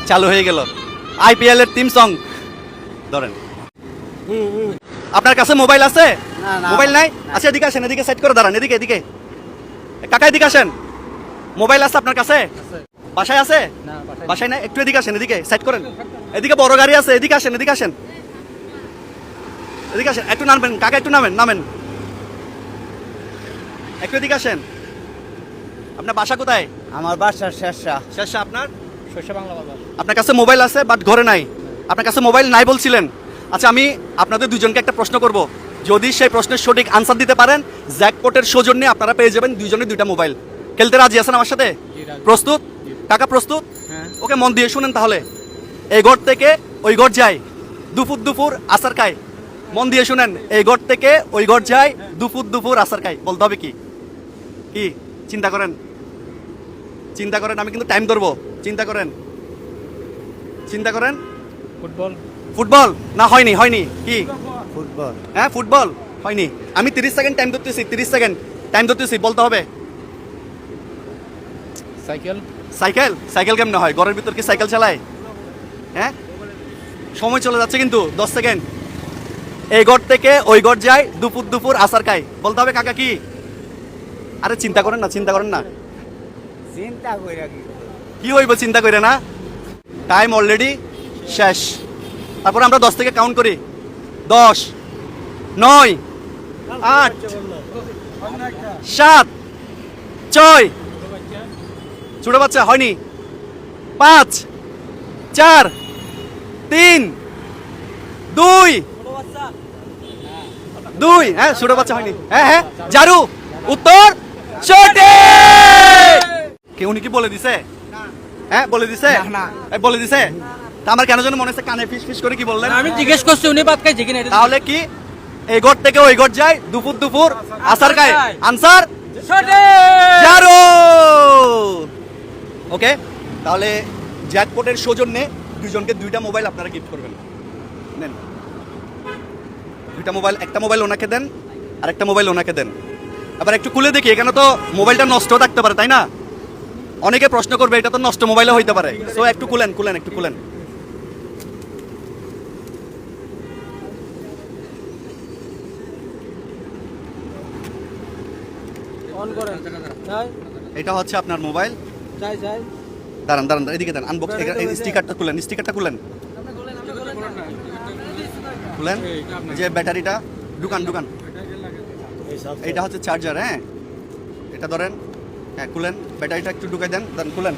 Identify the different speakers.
Speaker 1: চালু হয়ে গেল। আইপিএল এর টিম সং ধরেন। আপনার কাছে মোবাইল আছে? মোবাইল নাই? আচ্ছা এদিকে আসেন, এদিকে সেট করে দাঁড়ান, এদিকে এদিকে কাকা এদিকে আসেন। মোবাইল আছে আপনার কাছে? বাসায় আছে? বাসায় নাই? একটু এদিকে আসেন, এদিকে সেট করেন। এদিকে বড় গাড়ি আছে, এদিকে আসেন, এদিকে আসেন, এদিকে আসেন। একটু নামবেন কাকা, একটু নামেন, নামেন, একটু এদিকে আসেন। আপনার বাসা কোথায়?
Speaker 2: আমার বাসা শেরশা।
Speaker 1: শেরশা। আপনার?
Speaker 2: শেরশা বাংলা বাজার।
Speaker 1: আপনার কাছে মোবাইল আছে বাট ঘরে নাই, আপনার কাছে মোবাইল নাই বলছিলেন। আচ্ছা আমি আপনাদের দুজনকে একটা প্রশ্ন করব, যদি সেই প্রশ্নের সঠিক আনসার দিতে পারেন জ্যাকপটের সৌজন্যে আপনারা পেয়ে যাবেন দুইজনে দুইটা মোবাইল। খেলতে রাজি আছেন আমার সাথে? প্রস্তুত? কাকা প্রস্তুত? ওকে মন দিয়ে শুনেন তাহলে। এই ঘর থেকে ওই ঘর যায়, দুপুর দুপুর আসার খায়। মন দিয়ে শুনেন, এই ঘর থেকে ওই ঘর যায়, দুপুর দুপুর আসার খায়। বলতে হবে কি? কি চিন্তা করেন, চিন্তা করেন, আমি কিন্তু টাইম ধরবো। চিন্তা করেন, চিন্তা করেন।
Speaker 2: ফুটবল।
Speaker 1: ফুটবল না? হয়নি, হয়নি। কি?
Speaker 2: ফুটবল।
Speaker 1: হ্যাঁ ফুটবল হয়নি। আমি 30 সেকেন্ড টাইম ধরতেছি, 30 সেকেন্ড টাইম ধরতেছি, বলতে হবে।
Speaker 2: সাইকেল।
Speaker 1: সাইকেল? সাইকেল কেমনে হয়? ঘরের ভিতর কি সাইকেল চালায়? হ্যাঁ সময় চলে যাচ্ছে কিন্তু, 10 সেকেন্ড। এই ঘর থেকে ওই ঘর যায়, দুপুর দুপুর আসার খায়। বলতে হবে কাকা কি? আরে চিন্তা করেন না, চিন্তা করেন না।
Speaker 2: চিন্তা কইরা
Speaker 1: কি হইব চিন্তা করে না? টাইম অলরেডি শেষ। তারপরে আমরা 10 থেকে কাউন্ট করি। 10, 9, 8, 7, 6। ছোট বাচ্চা হয়নি। 5, 4, 3, 2, 2। হ্যাঁ ছোট বাচ্চা হয়নি। হ্যাঁ হ্যাঁ জারু উত্তর সঠিক। কে উনি কি বলে দিছে? হ্যাঁ বলে দিছে? বলে দিছে? তা আমার কেন যেন মনে হচ্ছে কানে ফিস ফিস করে কি বললেন?
Speaker 3: আমি জিজ্ঞেস করছি উনি ভাত খাইছে কিনা।
Speaker 1: তাহলে কি এই ঘর থেকে ওই ঘর যায়, দুপুর দুপুর আসার খায়। আনসার জারু। ওকে, তাহলে জ্যাকপটের সৌজন্যে দুইজনকে দুইটা মোবাইল আপনারা গিফট করবেন। নেন দুইটা মোবাইল, একটা মোবাইল ওনাকে দেন আর একটা মোবাইল ওনাকে দেন। আবার একটু খুলে দেখি, এখানে তো মোবাইলটা নষ্ট থাকতে পারে তাই না? অনেকে প্রশ্ন করবে এটা তো নষ্ট মোবাইলও হইতে পারে। সো একটু খুলেন, খুলেন, একটু খুলেন।
Speaker 3: অন করেন।
Speaker 1: এটা হচ্ছে আপনার মোবাইল।
Speaker 3: যাই যাই।
Speaker 1: দাঁড়ান দাঁড়ান, এদিকে দেন। আনবক্স স্টিকারটা খুলেন, স্টিকারটা খুলেন, খুলেন। যে ব্যাটারিটা ঢুকান, ঢুকান। এটা হচ্ছে চার্জার। হ্যাঁ এটা ধরেন, হ্যাঁ খুলেন, ব্যাটারিটা একটু ঢুকাই দেন, দেন খুলেন।